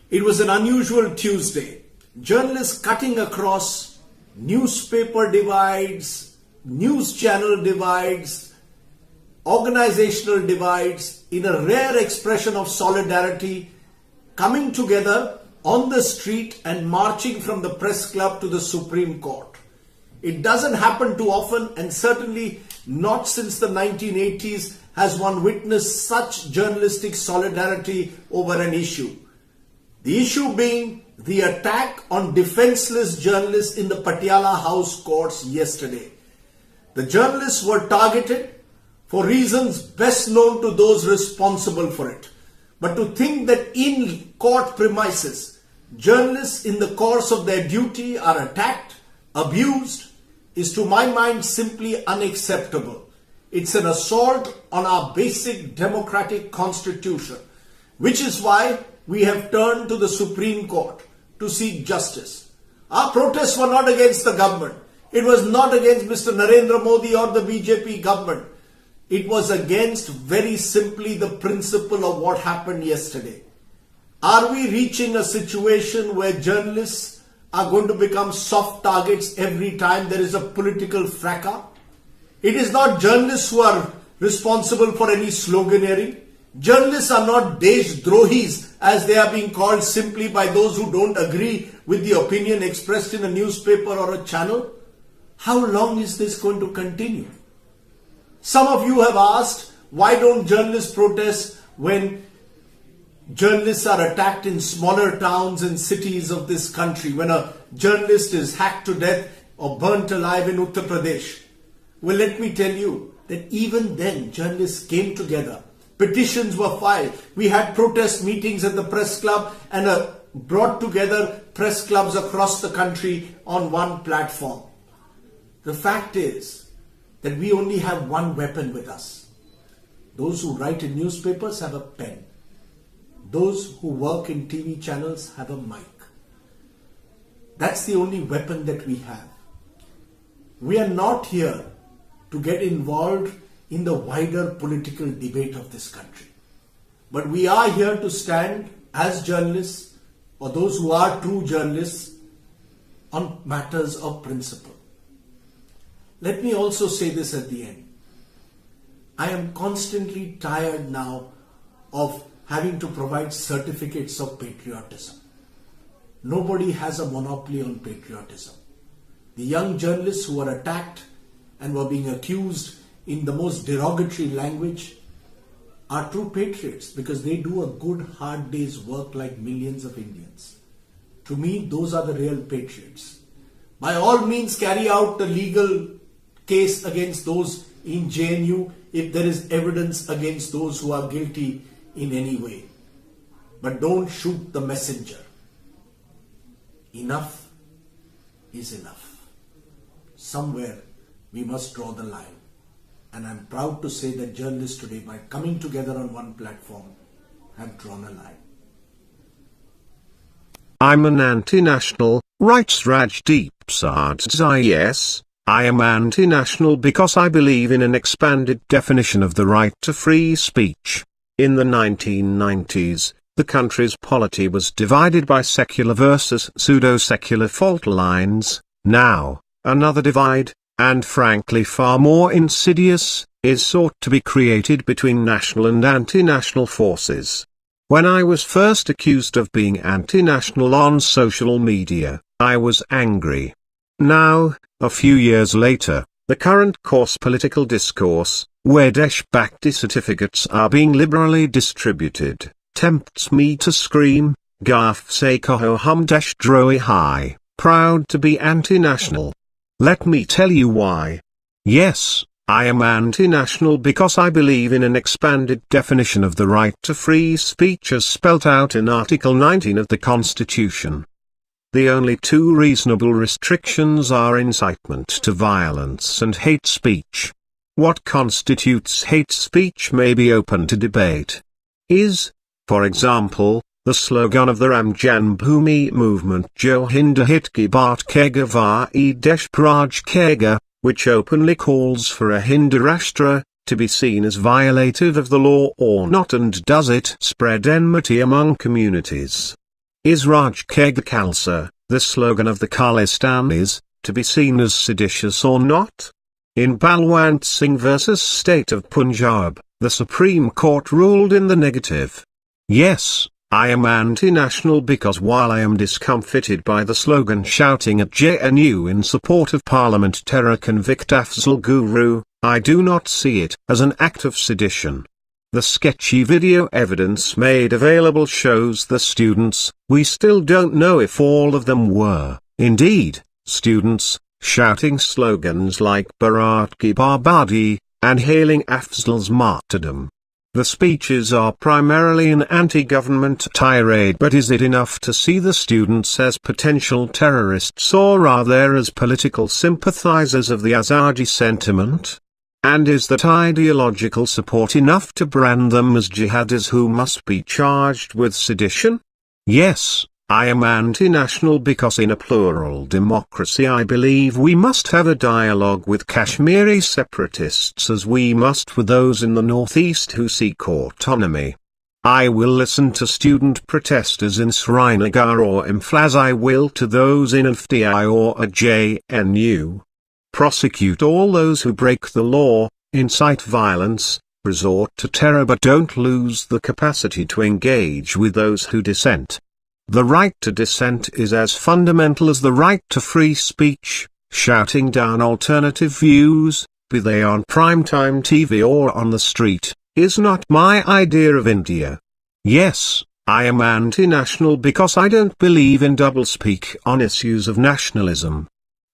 It was an unusual Tuesday. Journalists cutting across newspaper divides, news channel divides, organizational divides, in a rare expression of solidarity, coming together on the street and marching from the press club to the Supreme Court. It doesn't happen too often, and certainly not since the 1980s has one witnessed such journalistic solidarity over an issue. The issue being the attack on defenseless journalists in the Patiala House courts yesterday. The journalists were targeted for reasons best known to those responsible for it. But to think that in court premises, journalists in the course of their duty are attacked, abused, is to my mind simply unacceptable. It's an assault on our basic democratic constitution, which is why we have turned to the Supreme Court to seek justice. Our protests were not against the government. It was not against Mr. Narendra Modi or the BJP government. It was against very simply the principle of what happened yesterday. Are we reaching a situation where journalists are going to become soft targets every time there is a political fracas? It is not journalists who are responsible for any sloganeering. Journalists are not Deshdrohis, as they are being called simply by those who don't agree with the opinion expressed in a newspaper or a channel. How long is this going to continue? Some of you have asked, why don't journalists protest when journalists are attacked in smaller towns and cities of this country, when a journalist is hacked to death or burnt alive in Uttar Pradesh? Well, let me tell you that even then journalists came together. Petitions were filed. We had protest meetings at the press club and brought together press clubs across the country on one platform. The fact is that we only have one weapon with us. Those who write in newspapers have a pen. Those who work in TV channels have a mic. That's the only weapon that we have. We are not here to get involved in the wider political debate of this country. But we are here to stand as journalists, or those who are true journalists, on matters of principle. Let me also say this at the end. I am constantly tired now of having to provide certificates of patriotism. Nobody has a monopoly on patriotism. The young journalists who were attacked and were being accused in the most derogatory language are true patriots because they do a good hard day's work like millions of Indians. To me, those are the real patriots. By all means, carry out the legal case against those in JNU if there is evidence against those who are guilty in any way. But don't shoot the messenger. Enough is enough. Somewhere we must draw the line. And I'm proud to say that journalists today, by coming together on one platform, have drawn a line. I'm an anti-national, writes Rajdeep Sardesai. Yes, I am anti-national because I believe in an expanded definition of the right to free speech. In the 1990s, the country's polity was divided by secular versus pseudo-secular fault lines. Now, another divide, and frankly far more insidious, is sought to be created between national and anti-national forces. When I was first accused of being anti-national on social media, I was angry. Now, a few years later, the current course political discourse, where Deshbhakti certificates are being liberally distributed, tempts me to scream, Garf se kaho hum Deshdrohi hai, proud to be anti-national. Let me tell you why. Yes, I am anti-national because I believe in an expanded definition of the right to free speech as spelt out in Article 19 of the Constitution. The only two reasonable restrictions are incitement to violence and hate speech. What constitutes hate speech may be open to debate. Is, for example, the slogan of the Ram Janmbhoomi movement Jo Hind Hit Ki Baat Kega Vahi Desh Raj Kega, which openly calls for a Hindu Rashtra, to be seen as violative of the law or not, and does it spread enmity among communities? Is Raj Ke Khalsa, the slogan of the Khalistan, is to be seen as seditious or not? In Balwant Singh vs. State of Punjab, the Supreme Court ruled in the negative. Yes, I am anti-national because while I am discomfited by the slogan shouting at JNU in support of Parliament terror convict Afzal Guru, I do not see it as an act of sedition. The sketchy video evidence made available shows the students, we still don't know if all of them were, indeed, students, shouting slogans like Bharat Ki Barbadi, and hailing Afzal's martyrdom. The speeches are primarily an anti-government tirade, but is it enough to see the students as potential terrorists or rather as political sympathizers of the Azadi sentiment? And is that ideological support enough to brand them as jihadis who must be charged with sedition? Yes, I am anti-national because in a plural democracy I believe we must have a dialogue with Kashmiri separatists as we must with those in the northeast who seek autonomy. I will listen to student protesters in Srinagar or Imphal as I will to those in FDI or at JNU. Prosecute all those who break the law, incite violence, resort to terror but don't lose the capacity to engage with those who dissent. The right to dissent is as fundamental as the right to free speech. Shouting down alternative views, be they on primetime TV or on the street, is not my idea of India. Yes, I am anti-national because I don't believe in doublespeak on issues of nationalism.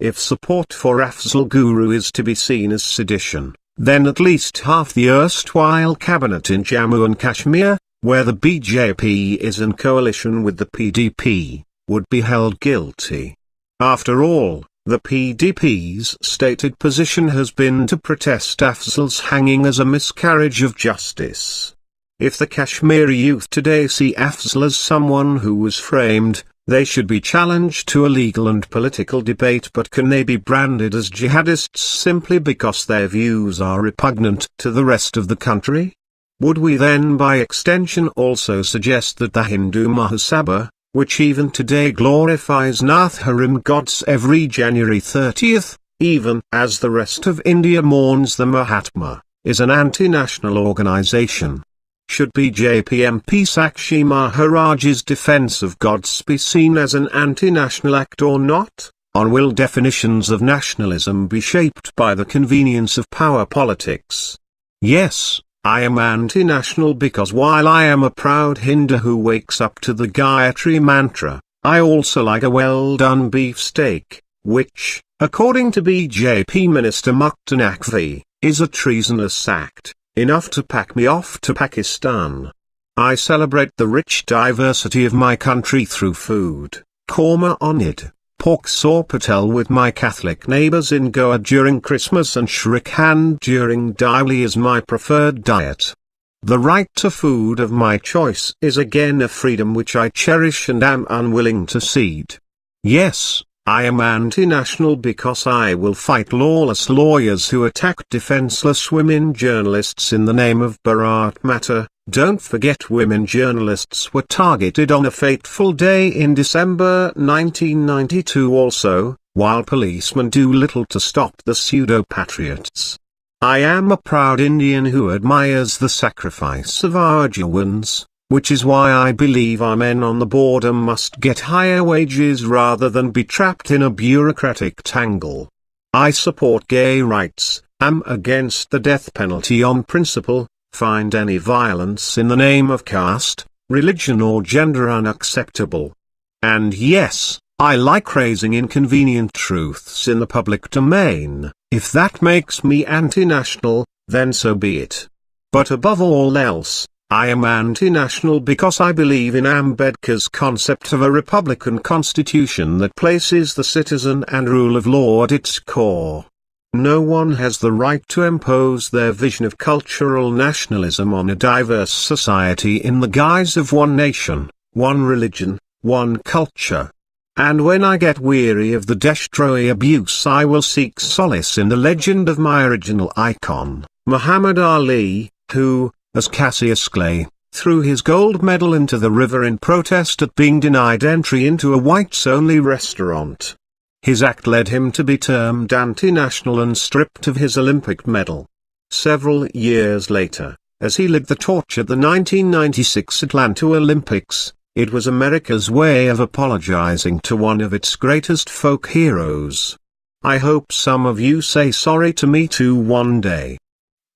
If support for Afzal Guru is to be seen as sedition, then at least half the erstwhile cabinet in Jammu and Kashmir, where the BJP is in coalition with the PDP, would be held guilty. After all, the PDP's stated position has been to protest Afzal's hanging as a miscarriage of justice. If the Kashmiri youth today see Afzal as someone who was framed, they should be challenged to a legal and political debate, but can they be branded as jihadists simply because their views are repugnant to the rest of the country? Would we then by extension also suggest that the Hindu Mahasabha, which even today glorifies Nath Harim gods every January 30th, even as the rest of India mourns the Mahatma, is an anti-national organization? Should BJP MP Sakshi Maharaj's defense of gods be seen as an anti-national act or not? Or will definitions of nationalism be shaped by the convenience of power politics? Yes, I am anti-national because while I am a proud Hindu who wakes up to the Gayatri mantra, I also like a well-done beefsteak, which, according to BJP Minister Mukhtar Naqvi, is a treasonous act. Enough to pack me off to Pakistan. I celebrate the rich diversity of my country through food, korma onid, pork sorpatel with my Catholic neighbors in Goa during Christmas and Shrikhand during Diwali is my preferred diet. The right to food of my choice is again a freedom which I cherish and am unwilling to cede. Yes, I am anti-national because I will fight lawless lawyers who attack defenseless women journalists in the name of Bharat Mata. Don't forget women journalists were targeted on a fateful day in December 1992 also, while policemen do little to stop the pseudo-patriots. I am a proud Indian who admires the sacrifice of our Jawans, which is why I believe our men on the border must get higher wages rather than be trapped in a bureaucratic tangle. I support gay rights, am against the death penalty on principle, find any violence in the name of caste, religion or gender unacceptable. And yes, I like raising inconvenient truths in the public domain. If that makes me anti-national, then so be it. But above all else, I am anti-national because I believe in Ambedkar's concept of a republican constitution that places the citizen and rule of law at its core. No one has the right to impose their vision of cultural nationalism on a diverse society in the guise of one nation, one religion, one culture. And when I get weary of the destroy abuse, I will seek solace in the legend of my original icon, Muhammad Ali, who, as Cassius Clay, threw his gold medal into the river in protest at being denied entry into a whites-only restaurant. His act led him to be termed anti-national and stripped of his Olympic medal. Several years later, as he led the torch at the 1996 Atlanta Olympics, it was America's way of apologizing to one of its greatest folk heroes. I hope some of you say sorry to me too one day.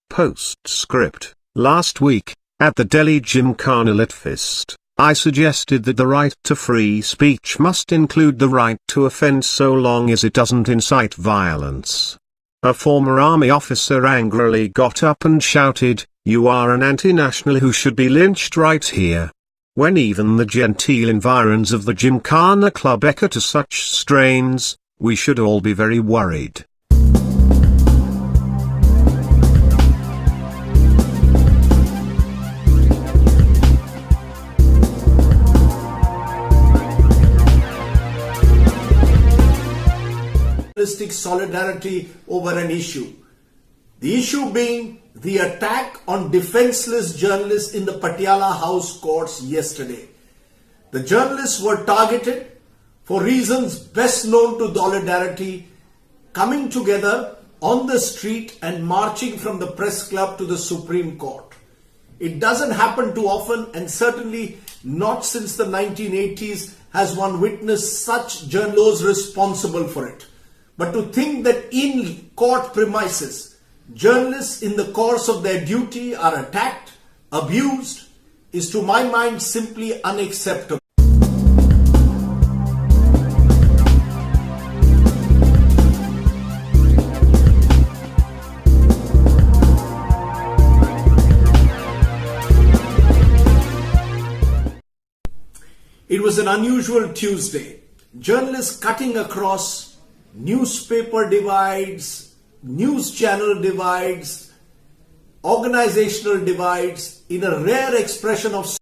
Postscript. Last week, at the Delhi Gymkhana Lit Fest, I suggested that the right to free speech must include the right to offend so long as it doesn't incite violence. A former army officer angrily got up and shouted, "You are an anti-national who should be lynched right here." When even the genteel environs of the Gymkhana Club echo to such strains, we should all be very worried. Solidarity over an issue. The issue being the attack on defenseless journalists in the Patiala House courts yesterday. The journalists were targeted for reasons best known to solidarity, coming together on the street and marching from the press club to the Supreme Court. It doesn't happen too often, and certainly not since the 1980s has one witnessed such journalists responsible for it. But to think that in court premises, journalists in the course of their duty are attacked, abused, is to my mind simply unacceptable. It was an unusual Tuesday. Journalists cutting across newspaper divides, news channel divides, organizational divides in a rare expression of